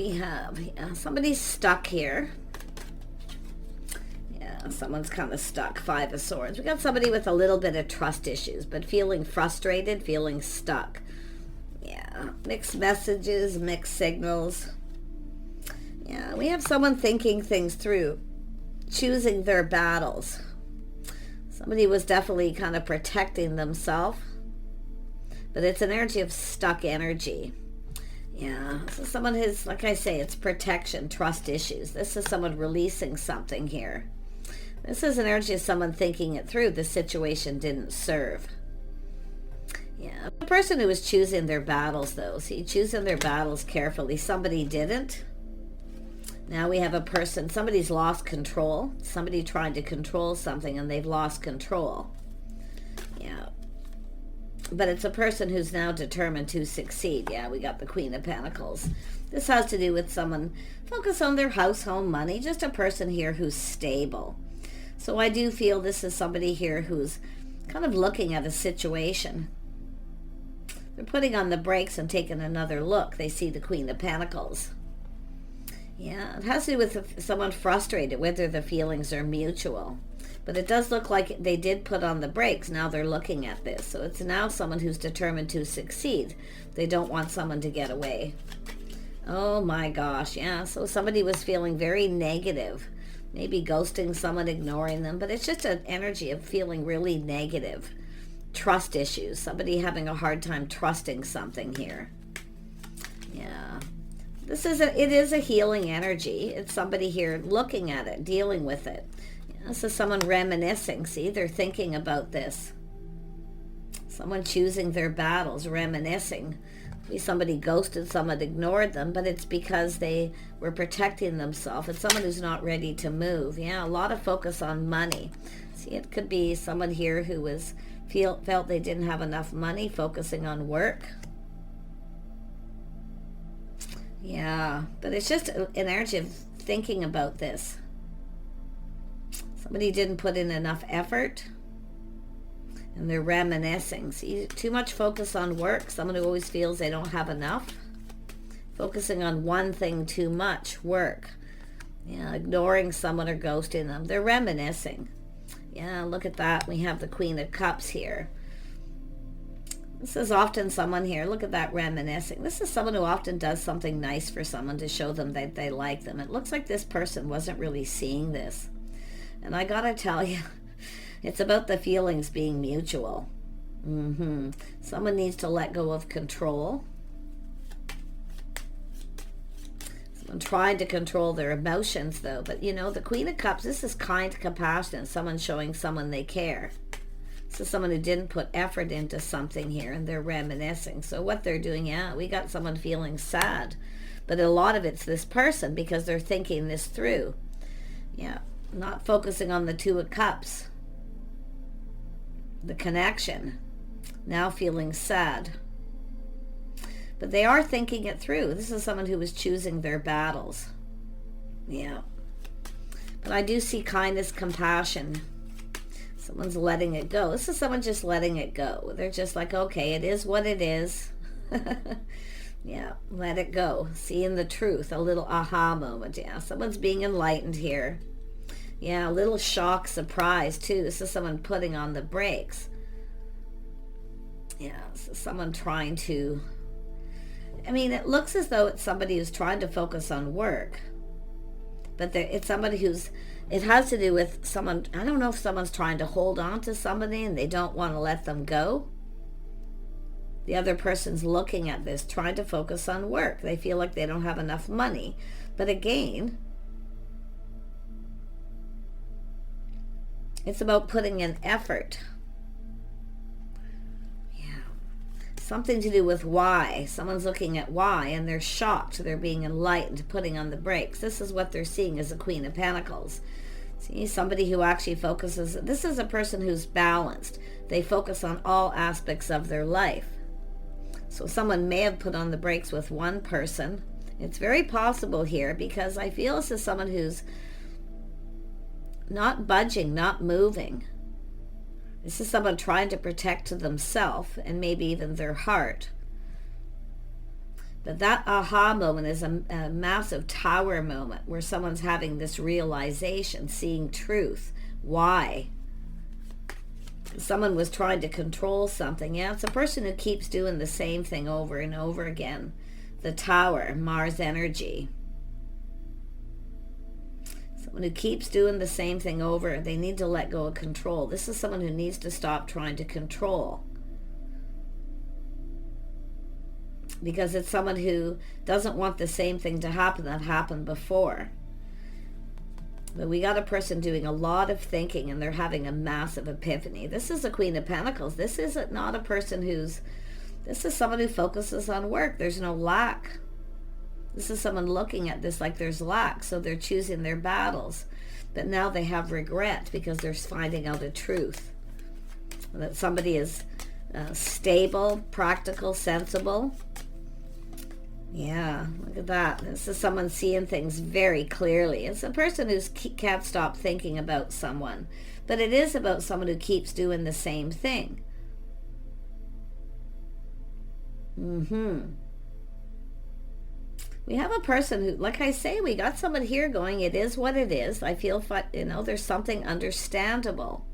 we have? Somebody's stuck here. Someone's kind of stuck. 5 of Swords. We got somebody with a little bit of trust issues, but feeling frustrated, feeling stuck. Yeah, mixed messages, mixed signals. Yeah, we have someone thinking things through, choosing their battles. Somebody was definitely kind of protecting themselves, but it's an energy of stuck energy. Yeah, so someone has, like I say, it's protection, trust issues. This is someone releasing something here. This is an energy of someone thinking it through. The situation didn't serve. Yeah, the person who was choosing their battles, though, see, choosing their battles carefully. Somebody didn't. Now we have a person, somebody's lost control. Somebody tried to control something and they've lost control. Yeah. But it's a person who's now determined to succeed. Yeah, we got the Queen of Pentacles. This has to do with someone focus on their house, home, money. Just a person here who's stable. So I do feel this is somebody here who's kind of looking at a situation. They're putting on the brakes and taking another look. They see the Queen of Pentacles. Yeah, it has to do with someone frustrated, whether the feelings are mutual. But it does look like they did put on the brakes. Now they're looking at this. So it's now someone who's determined to succeed. They don't want someone to get away. Oh my gosh, yeah. So somebody was feeling very negative. Maybe ghosting someone, ignoring them. But it's just an energy of feeling really negative. Trust issues. Somebody having a hard time trusting something here. Yeah. It is a healing energy. It's somebody here looking at it, dealing with it. This is someone reminiscing. See, they're thinking about this. Someone choosing their battles, reminiscing. Maybe somebody ghosted someone, ignored them, but it's because they were protecting themselves. It's someone who's not ready to move. Yeah, a lot of focus on money. See, it could be someone here who was felt they didn't have enough money, focusing on work. Yeah, but it's just an energy of thinking about this. Somebody didn't put in enough effort, and they're reminiscing. See, too much focus on work. Someone who always feels they don't have enough. Focusing on one thing too much, work. Yeah, ignoring someone or ghosting them. They're reminiscing. Yeah, look at that. We have the Queen of Cups here. This is often someone here. Look at that, reminiscing. This is someone who often does something nice for someone to show them that they like them. It looks like this person wasn't really seeing this. And I gotta tell you, it's about the feelings being mutual. Someone needs to let go of control. Someone trying to control their emotions, though. But, you know, the Queen of Cups, this is kind, compassion. Someone showing someone they care. This is someone who didn't put effort into something here, and they're reminiscing. So what they're doing, yeah, we got someone feeling sad. But a lot of it's this person because they're thinking this through. Yeah. Not focusing on the Two of Cups. The connection. Now feeling sad. But they are thinking it through. This is someone who was choosing their battles. Yeah. But I do see kindness, compassion. Someone's letting it go. This is someone just letting it go. They're just like, okay, it is what it is. Yeah, let it go. Seeing the truth. A little aha moment. Yeah, someone's being enlightened here. Yeah, a little shock, surprise, too. This is someone putting on the brakes. Yeah, this is someone trying to... I mean, it looks as though it's somebody who's trying to focus on work. But it's somebody who's... It has to do with someone... I don't know if someone's trying to hold on to somebody and they don't want to let them go. The other person's looking at this, trying to focus on work. They feel like they don't have enough money. But again... It's about putting in effort. Yeah. Something to do with why. Someone's looking at why and they're shocked. They're being enlightened, putting on the brakes. This is what they're seeing as the Queen of Pentacles. See, somebody who actually focuses. This is a person who's balanced. They focus on all aspects of their life. So someone may have put on the brakes with one person. It's very possible here because I feel this is someone who's not budging, not moving. This is someone trying to protect to themselves and maybe even their heart. But that aha moment is a massive tower moment where someone's having this realization, seeing truth. Why? Someone was trying to control something. Yeah, it's a person who keeps doing the same thing over and over again. The Tower, Mars energy. Someone who keeps doing the same thing over. They need to let go of control. This is someone who needs to stop trying to control. Because it's someone who doesn't want the same thing to happen that happened before. But we got a person doing a lot of thinking and they're having a massive epiphany. This is the Queen of Pentacles. This is not a person this is someone who focuses on work. There's no lack. This is someone looking at this like there's lack, so they're choosing their battles. But now they have regret because they're finding out a truth. That somebody is stable, practical, sensible. Yeah, look at that. This is someone seeing things very clearly. It's a person who can't stop thinking about someone. But it is about someone who keeps doing the same thing. We have a person who, like I say, we got someone here going, it is what it is. I feel, there's something understandable.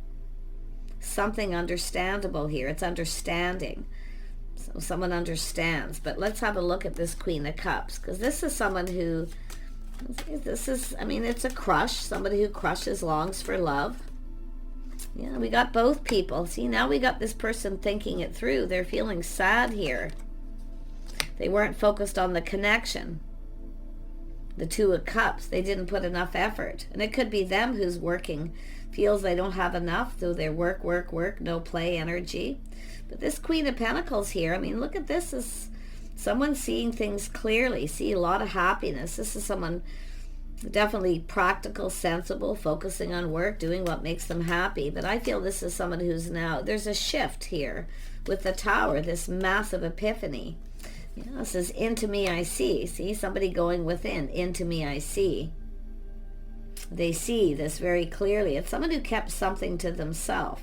Something understandable here. It's understanding. So someone understands. But let's have a look at this Queen of Cups, because this is someone who, it's a crush. Somebody who crushes, longs for love. Yeah, we got both people. See, now we got this person thinking it through. They're feeling sad here. They weren't focused on the connection. The Two of Cups. They didn't put enough effort. And it could be them who's working, feels they don't have enough, so they work, no play energy. But this Queen of Pentacles here, look at this as someone seeing things clearly, see a lot of happiness. This is someone definitely practical, sensible, focusing on work, doing what makes them happy. But I feel this is someone who's now, there's a shift here with the Tower, this massive epiphany. Yeah, this is into me I see. See, somebody going within, into me I see. They see this very clearly. It's someone who kept something to themselves.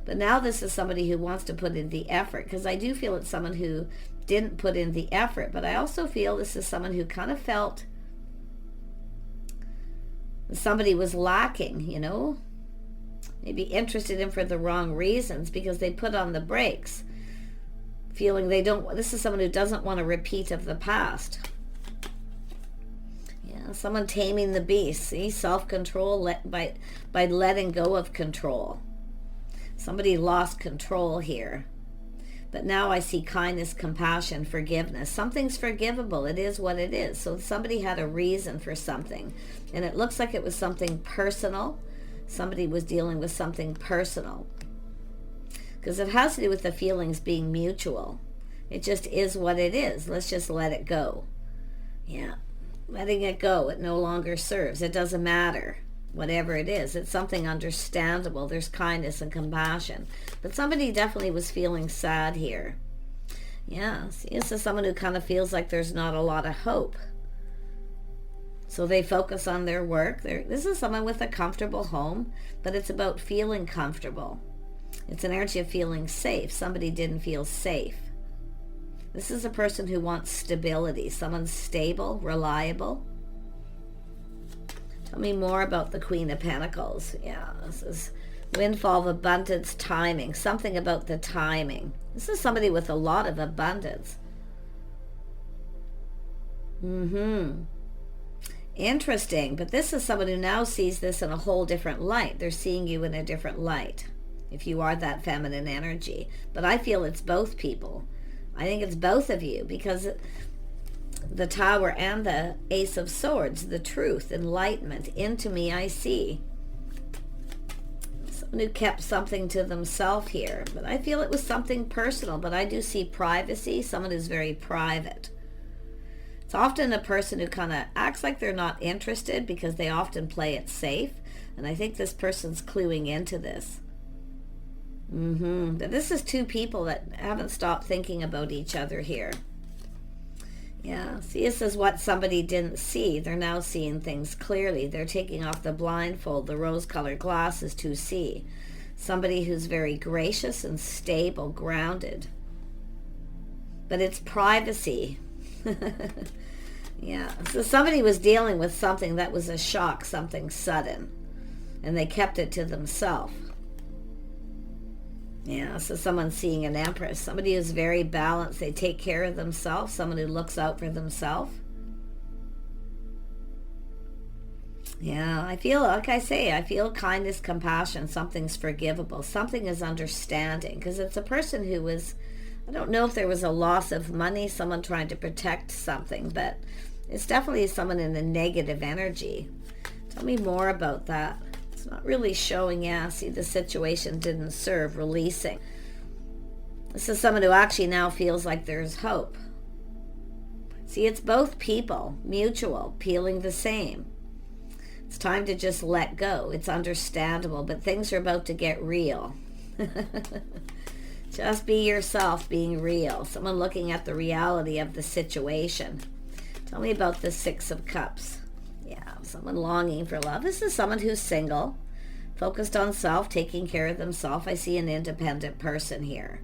But now this is somebody who wants to put in the effort, because I do feel it's someone who didn't put in the effort. But I also feel this is someone who kind of felt somebody was lacking, maybe interested in for the wrong reasons, because they put on the brakes, feeling this is someone who doesn't want a repeat of the past. Yeah, someone taming the beast. See, self-control by letting go of control. Somebody lost control here. But now I see kindness, compassion, forgiveness. Something's forgivable. It is what it is. So somebody had a reason for something. And it looks like it was something personal. Somebody was dealing with something personal. Because it has to do with the feelings being mutual. It just is what it is. Let's just let it go. Yeah. Letting it go. It no longer serves. It doesn't matter. Whatever it is, it's something understandable. There's kindness and compassion. But somebody definitely was feeling sad here. Yeah, see, this is someone who kind of feels like there's not a lot of hope. So they focus on their work. This is someone with a comfortable home, but it's about feeling comfortable. It's an energy of feeling safe. Somebody didn't feel safe. This is a person who wants stability. Someone stable, reliable. Tell me more about the Queen of Pentacles. Yeah, this is windfall of abundance, timing. Something about the timing. This is somebody with a lot of abundance. Interesting. But this is someone who now sees this in a whole different light. They're seeing you in a different light, if you are that feminine energy. But I feel it's both people. I think it's both of you, because the Tower and the Ace of Swords, the truth, enlightenment, into me I see. Someone who kept something to themselves here. But I feel it was something personal, but I do see privacy, someone who's very private. It's often a person who kind of acts like they're not interested because they often play it safe. And I think this person's cluing into this. But this is two people that haven't stopped thinking about each other here. Yeah, see, this is what somebody didn't see. They're now seeing things clearly. They're taking off the blindfold, the rose-colored glasses to see. Somebody who's very gracious and stable, grounded. but it's privacy. Yeah, so somebody was dealing with something that was a shock, something sudden, and they kept it to themselves. Yeah, so someone's seeing an Empress. Somebody who's very balanced. They take care of themselves. Someone who looks out for themselves. Yeah, I feel, like I say, I feel kindness, compassion. Something's forgivable. Something is understanding. Because it's a person who was, I don't know if there was a loss of money, someone trying to protect something, but it's definitely someone in a negative energy. Tell me more about that. It's not really showing. Yeah, see, the situation didn't serve. Releasing. This is someone who actually now feels like there's hope. See, it's both people, mutual, feeling the same. It's time to just let go. It's understandable, but things are about to get real. Just be yourself, being real. Someone looking at the reality of the situation. Tell me about the Six of Cups. Yeah, someone longing for love. This is someone who's single, focused on self, taking care of themselves. I see an independent person here.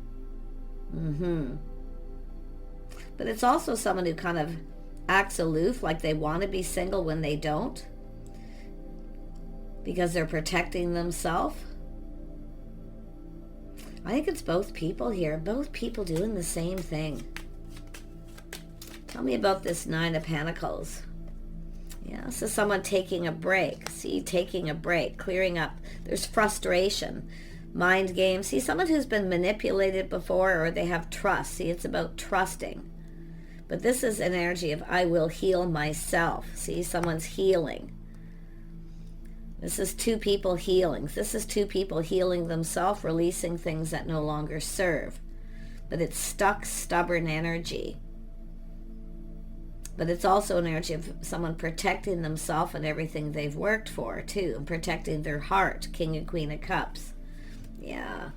But it's also someone who kind of acts aloof, like they want to be single when they don't, because they're protecting themselves. I think it's both people here. Both people doing the same thing. Tell me about this Nine of Pentacles. Yeah, this is someone taking a break. See, taking a break, clearing up. There's frustration, mind games. See, someone who's been manipulated before, or they have trust. See, it's about trusting. But this is an energy of I will heal myself. See, someone's healing. This is two people healing. This is two people healing themselves, releasing things that no longer serve. But it's stuck, stubborn energy. But it's also an energy of someone protecting themselves and everything they've worked for, too. And protecting their heart, King and Queen of Cups. Yeah.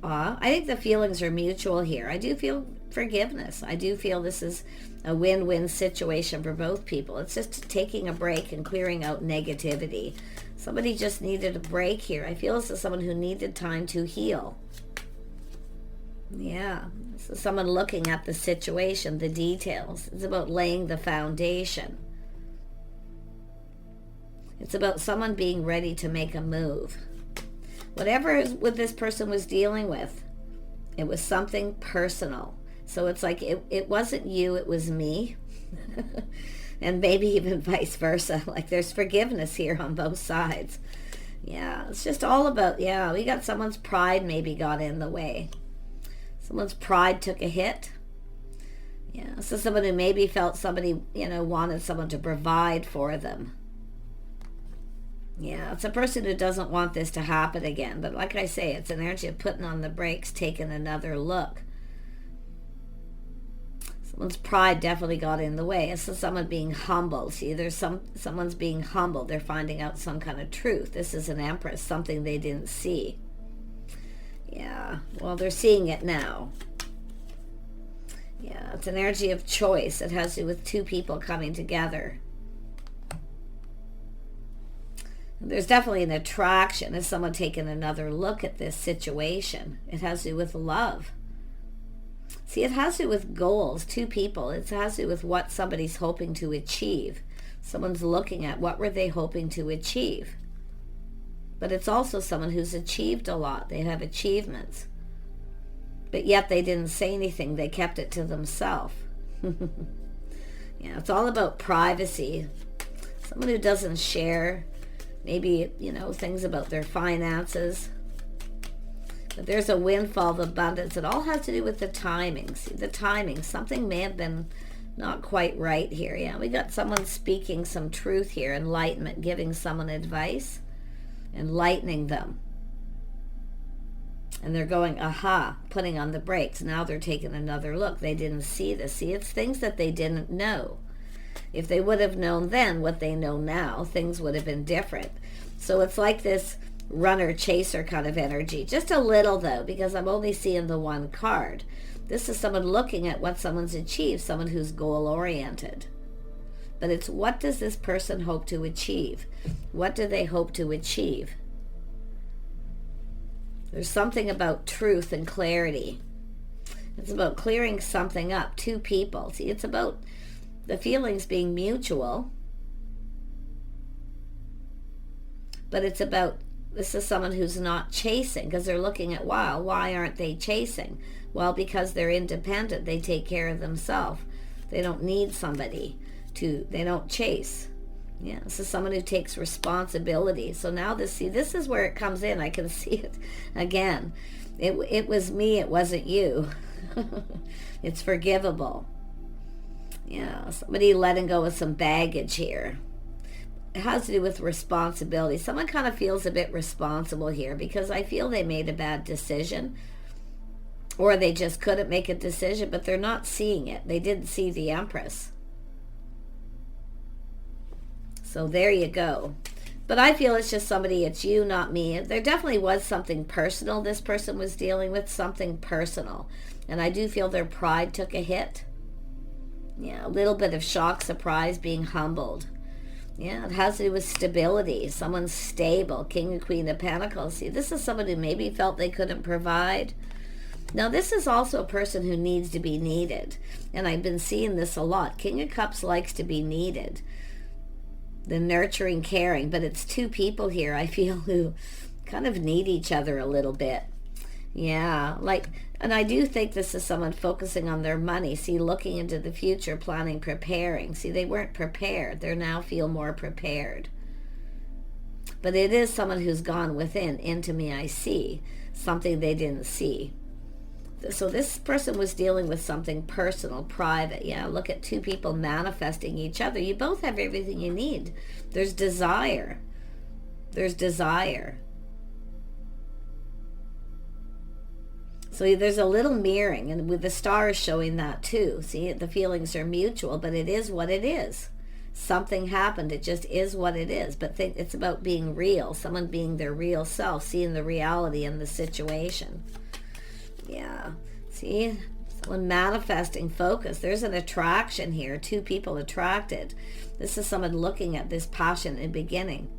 I think the feelings are mutual here. I do feel forgiveness. I do feel this is a win-win situation for both people. It's just taking a break and clearing out negativity. Somebody just needed a break here. I feel this is someone who needed time to heal. Yeah, this is someone looking at the situation, the details. It's about laying the foundation. It's about someone being ready to make a move. Whatever this person was dealing with, it was something personal. So it's like it wasn't you, it was me. And maybe even vice versa. Like there's forgiveness here on both sides. Yeah, it's just all about, yeah, we got someone's pride maybe got in the way. Someone's pride took a hit. Yeah, so someone who maybe felt somebody, wanted someone to provide for them. Yeah, it's a person who doesn't want this to happen again. But like I say, it's an energy of putting on the brakes, taking another look. Someone's pride definitely got in the way. It's someone being humble. See, there's someone's being humble. They're finding out some kind of truth. This is an Empress, something they didn't see. Yeah, well, they're seeing it now. Yeah, it's an energy of choice. It has to do with two people coming together. There's definitely an attraction as someone taking another look at this situation. It has to do with love. See, it has to do with goals, two people. It has to do with what somebody's hoping to achieve. Someone's looking at what were they hoping to achieve. But it's also someone who's achieved a lot. They have achievements. But yet they didn't say anything. They kept it to themselves. Yeah, it's all about privacy. Someone who doesn't share, maybe, things about their finances. But there's a windfall of abundance. It all has to do with the timing. See, the timing. Something may have been not quite right here. Yeah, we got someone speaking some truth here. Enlightenment, giving someone advice. Enlightening them. And they're going, aha, putting on the brakes. Now they're taking another look. They didn't see this. See, it's things that they didn't know. If they would have known then what they know now, things would have been different. So it's like this runner chaser kind of energy. Just a little though, because I'm only seeing the one card. This is someone looking at what someone's achieved, someone who's goal oriented. But it's what does this person hope to achieve? What do they hope to achieve? There's something about truth and clarity. It's about clearing something up. Two people. See, it's about the feelings being mutual. But it's about, this is someone who's not chasing, because they're looking at, wow, why aren't they chasing? Well, because they're independent. They take care of themselves. They don't need somebody to, they don't chase. Yeah, this is someone who takes responsibility. So now this is where it comes in. I can see it again. It was me, it wasn't you. It's forgivable. Yeah, somebody letting go of some baggage here. It has to do with responsibility. Someone kind of feels a bit responsible here because I feel they made a bad decision, or they just couldn't make a decision, but they're not seeing it. They didn't see the Empress. So there you go. But I feel it's just somebody, it's you, not me. There definitely was something personal this person was dealing with, something personal. And I do feel their pride took a hit. Yeah, a little bit of shock, surprise, being humbled. Yeah, it has to do with stability. Someone's stable. King and Queen of Pentacles. See, this is someone who maybe felt they couldn't provide. Now, this is also a person who needs to be needed. And I've been seeing this a lot. King of Cups likes to be needed. The nurturing, caring. But it's two people here, I feel, who kind of need each other a little bit. Yeah, like, and I do think this is someone focusing on their money. See, looking into the future, planning, preparing. See, they weren't prepared. They now feel more prepared. But it is someone who's gone within. Into me, I see. Something they didn't see. So this person was dealing with something personal, private. Yeah, look at two people manifesting each other. You both have everything you need. There's desire. There's desire. So there's a little mirroring, and with the stars showing that too. See, the feelings are mutual, but it is what it is. Something happened. It just is what it is. But it's about being real. Someone being their real self, seeing the reality in the situation. Yeah. See, someone manifesting focus. There's an attraction here. Two people attracted. This is someone looking at this passion in beginning.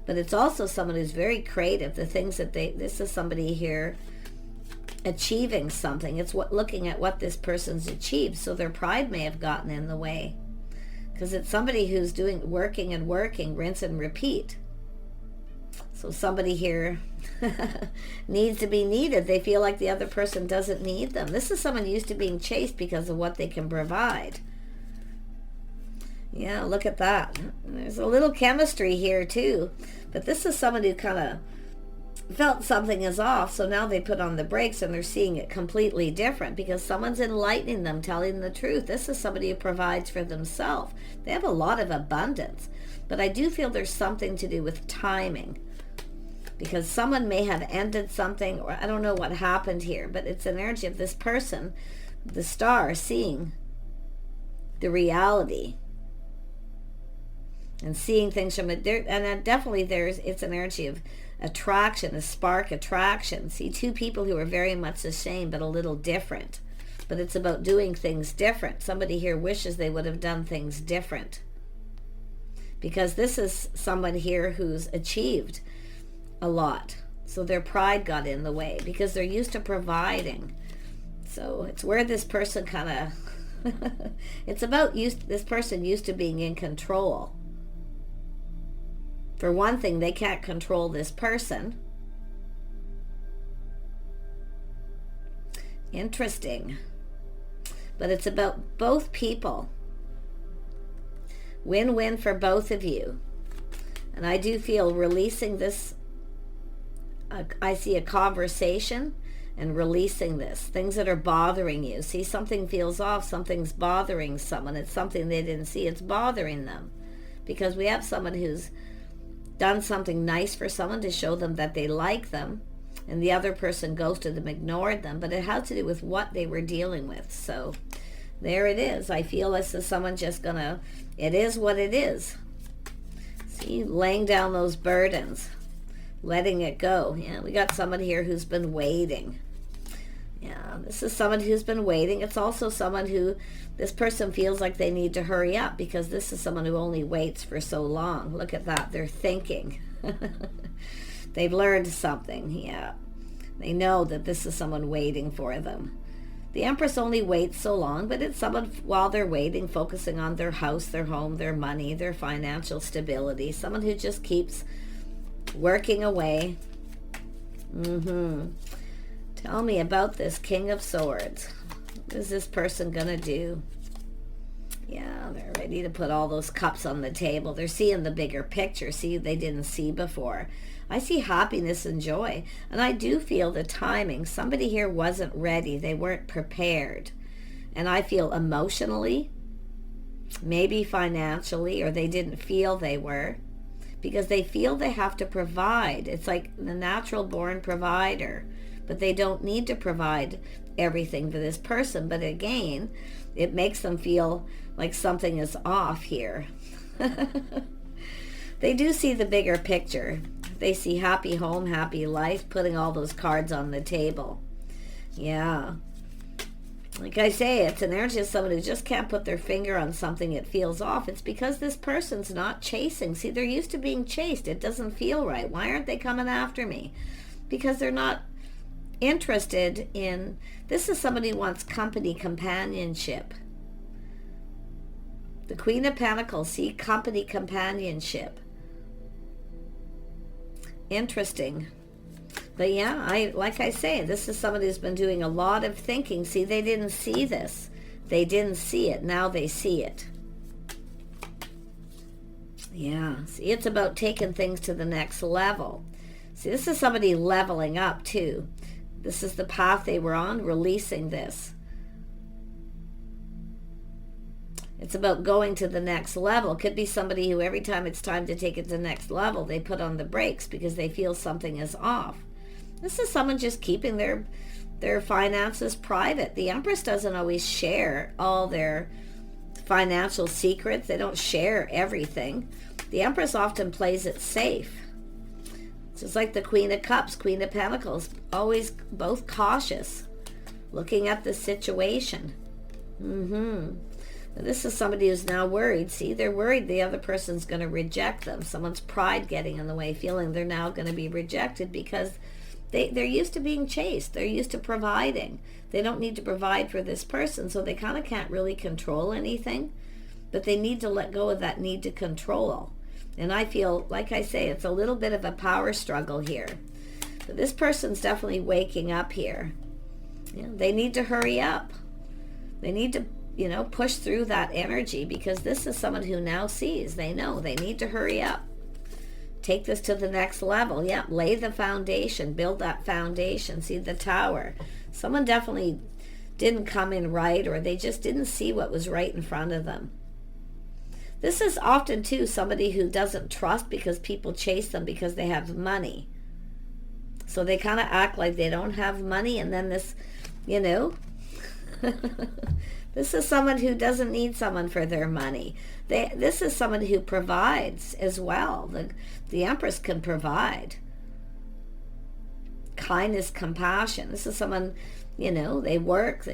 But it's also someone who's very creative. The things that this is somebody here achieving something. It's looking at what this person's achieved. So their pride may have gotten in the way. Because it's somebody who's working and working, rinse and repeat. So somebody here needs to be needed. They feel like the other person doesn't need them. This is someone used to being chased because of what they can provide. Yeah, look at that. There's a little chemistry here too. But this is someone who kind of felt something is off, so now they put on the brakes and they're seeing it completely different because someone's enlightening them, telling the truth. This is somebody who provides for themselves. They have a lot of abundance, but I do feel there's something to do with timing because someone may have ended something, or I don't know what happened here, but it's an energy of this person, the star, seeing the reality and seeing things from it. And then definitely it's an energy of attraction, a spark attraction. See, two people who are very much the same but a little different. But it's about doing things different. Somebody here wishes they would have done things different. Because this is someone here who's achieved a lot. So their pride got in the way because they're used to providing. So it's where this person kind of it's about this person used to being in control. For one thing, they can't control this person. Interesting. But it's about both people. Win-win for both of you. And I do feel releasing this. I see a conversation and releasing this. Things that are bothering you. See, something feels off. Something's bothering someone. It's something they didn't see. It's bothering them. Because we have someone who's done something nice for someone to show them that they like them, and the other person ghosted them, ignored them, but it has to do with what they were dealing with. So there it is. I feel this is someone just gonna, it is what it is. See, laying down those burdens, letting it go. Yeah, we got someone here who's been waiting. Yeah, this is someone who's been waiting. It's also someone who, this person feels like they need to hurry up because this is someone who only waits for so long. Look at that. They're thinking. They've learned something. Yeah. They know that this is someone waiting for them. The Empress only waits so long, but it's someone, while they're waiting, focusing on their house, their home, their money, their financial stability. Someone who just keeps working away. Tell me about this King of Swords. What is this person going to do? Yeah, they're ready to put all those cups on the table. They're seeing the bigger picture. See, they didn't see before. I see happiness and joy. And I do feel the timing. Somebody here wasn't ready. They weren't prepared. And I feel emotionally, maybe financially, or they didn't feel they were. Because they feel they have to provide. It's like the natural born provider. But they don't need to provide everything for this person. But again, it makes them feel like something is off here. They do see the bigger picture. They see happy home, happy life, putting all those cards on the table. Yeah. Like I say, it's an energy of someone who just can't put their finger on something it feels off. It's because this person's not chasing. See, they're used to being chased. It doesn't feel right. Why aren't they coming after me? Because they're not interested in... This is somebody who wants company, companionship. The Queen of Pentacles, see, company, companionship. Interesting. But yeah, like I say, this is somebody who's been doing a lot of thinking. See, they didn't see this. They didn't see it. Now they see it. Yeah, see, it's about taking things to the next level. See, this is somebody leveling up too. This is the path they were on, releasing this. It's about going to the next level. Could be somebody who every time it's time to take it to the next level, they put on the brakes because they feel something is off. This is someone just keeping their finances private. The Empress doesn't always share all their financial secrets. They don't share everything. The Empress often plays it safe. It's just like the Queen of Cups, Queen of Pentacles, always both cautious, looking at the situation. This is somebody who's now worried. See, they're worried the other person's going to reject them. Someone's pride getting in the way, feeling they're now going to be rejected because they're used to being chased. They're used to providing. They don't need to provide for this person, so they kind of can't really control anything. But they need to let go of that need to control. And I feel, like I say, it's a little bit of a power struggle here. But this person's definitely waking up here. They need to hurry up. They need to push through that energy because this is someone who now sees. They know they need to hurry up. Take this to the next level. Yeah, lay the foundation, build that foundation. See the Tower. Someone definitely didn't come in right, or they just didn't see what was right in front of them. This is often, too, somebody who doesn't trust because people chase them because they have money. So they kind of act like they don't have money, and then this, this is someone who doesn't need someone for their money. This is someone who provides as well. The Empress can provide. Kindness, compassion. This is someone, they work.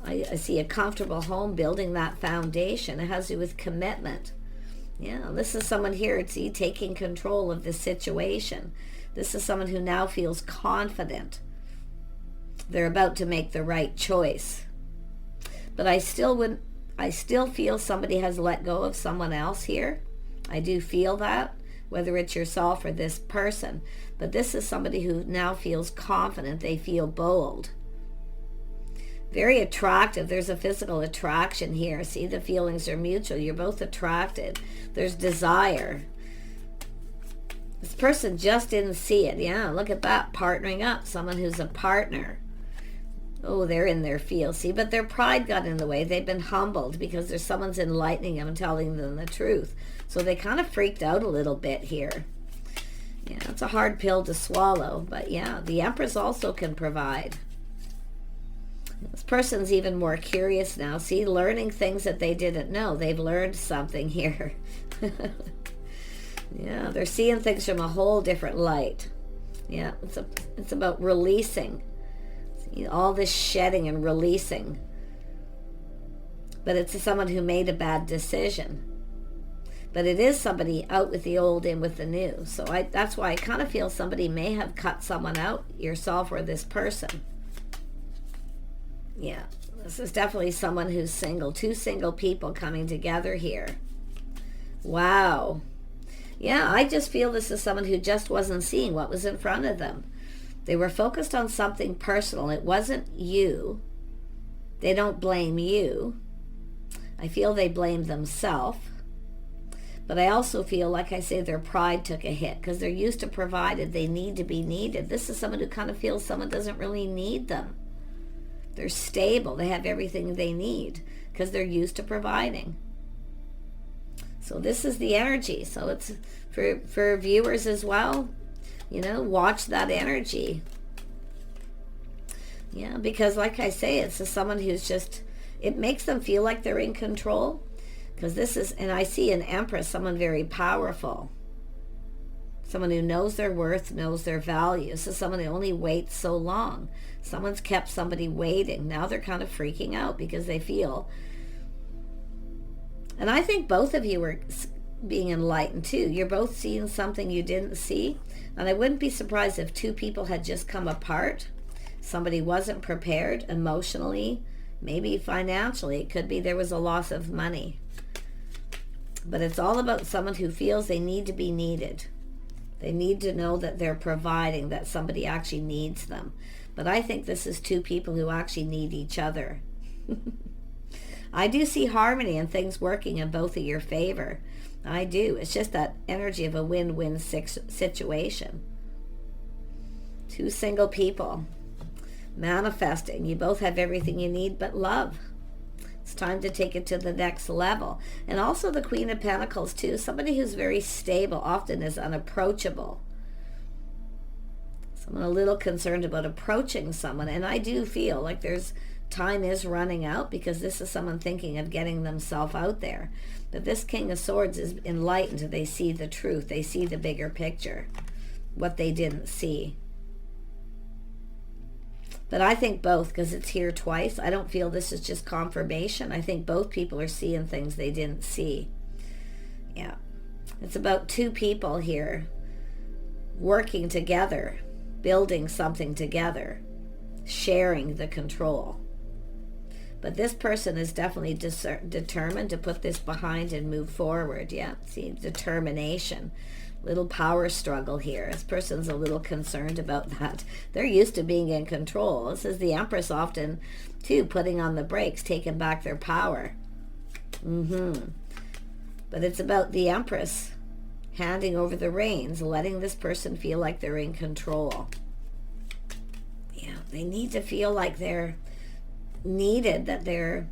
I see a comfortable home, building that foundation. It has to do with commitment. Yeah, this is someone here, see, taking control of the situation. This is someone who now feels confident. They're about to make the right choice. But I still feel somebody has let go of someone else here. I do feel that, whether it's yourself or this person. But this is somebody who now feels confident. They feel bold. Very attractive. There's a physical attraction here. See, the feelings are mutual. You're both attracted. There's desire. This person just didn't see it. Yeah, look at that. Partnering up. Someone who's a partner. Oh, they're in their field, see, but their pride got in the way. They've been humbled because there's someone's enlightening them and telling them the truth. So they kind of freaked out a little bit here. Yeah, it's a hard pill to swallow, but yeah, the Empress also can provide. This person's even more curious now. See, learning things that they didn't know. They've learned something here. Yeah, they're seeing things from a whole different light. Yeah, it's about releasing. All this shedding and releasing. But it's someone who made a bad decision. But it is somebody out with the old, in with the new. So that's why I kind of feel somebody may have cut someone out, yourself or this person. Yeah, this is definitely someone who's single. Two single people coming together here. Wow. Yeah, I just feel this is someone who just wasn't seeing what was in front of them. They were focused on something personal. It wasn't you. They don't blame you. I feel they blame themselves. But I also feel, like I say, their pride took a hit because they're used to provided. They need to be needed. This is someone who kind of feels someone doesn't really need them. They're stable. They have everything they need because they're used to providing. So this is the energy. So it's for viewers as well. You know, watch that energy. Yeah, because like I say, it's someone who's just, it makes them feel like they're in control. Because this is, and I see an Empress, someone very powerful. Someone who knows their worth, knows their value. So someone who only waits so long. Someone's kept somebody waiting. Now they're kind of freaking out because they feel. And I think both of you are being enlightened too. You're both seeing something you didn't see. And I wouldn't be surprised if two people had just come apart. Somebody wasn't prepared emotionally, maybe financially. It could be there was a loss of money. But it's all about someone who feels they need to be needed. They need to know that they're providing, that somebody actually needs them. But I think this is two people who actually need each other. I do see harmony and things working in both of your favor. I do. It's just that energy of a win-win situation. Two single people manifesting. You both have everything you need but love. It's time to take it to the next level. And also the Queen of Pentacles too. Somebody who's very stable often is unapproachable. Someone a little concerned about approaching someone. And I do feel like time is running out because this is someone thinking of getting themselves out there. But this King of Swords is enlightened. They see the truth. They see the bigger picture. What they didn't see. But I think both, because it's here twice. I don't feel this is just confirmation. I think both people are seeing things they didn't see. Yeah. It's about two people here working together, building something together, sharing the control. But this person is definitely determined to put this behind and move forward. Yeah, see, determination. Little power struggle here. This person's a little concerned about that. They're used to being in control. This is the Empress often, too, putting on the brakes, taking back their power. But it's about the Empress handing over the reins, letting this person feel like they're in control. Yeah, they need to feel like they're needed, that they're,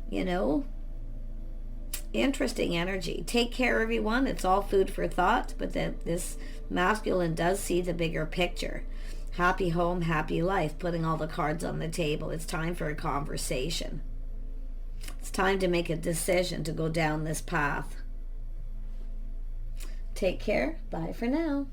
you know, interesting energy. Take care, everyone. It's all food for thought, but that this masculine does see the bigger picture. Happy home, happy life, putting all the cards on the table. It's time for a conversation. It's time to make a decision to go down this path. Take care. Bye for now.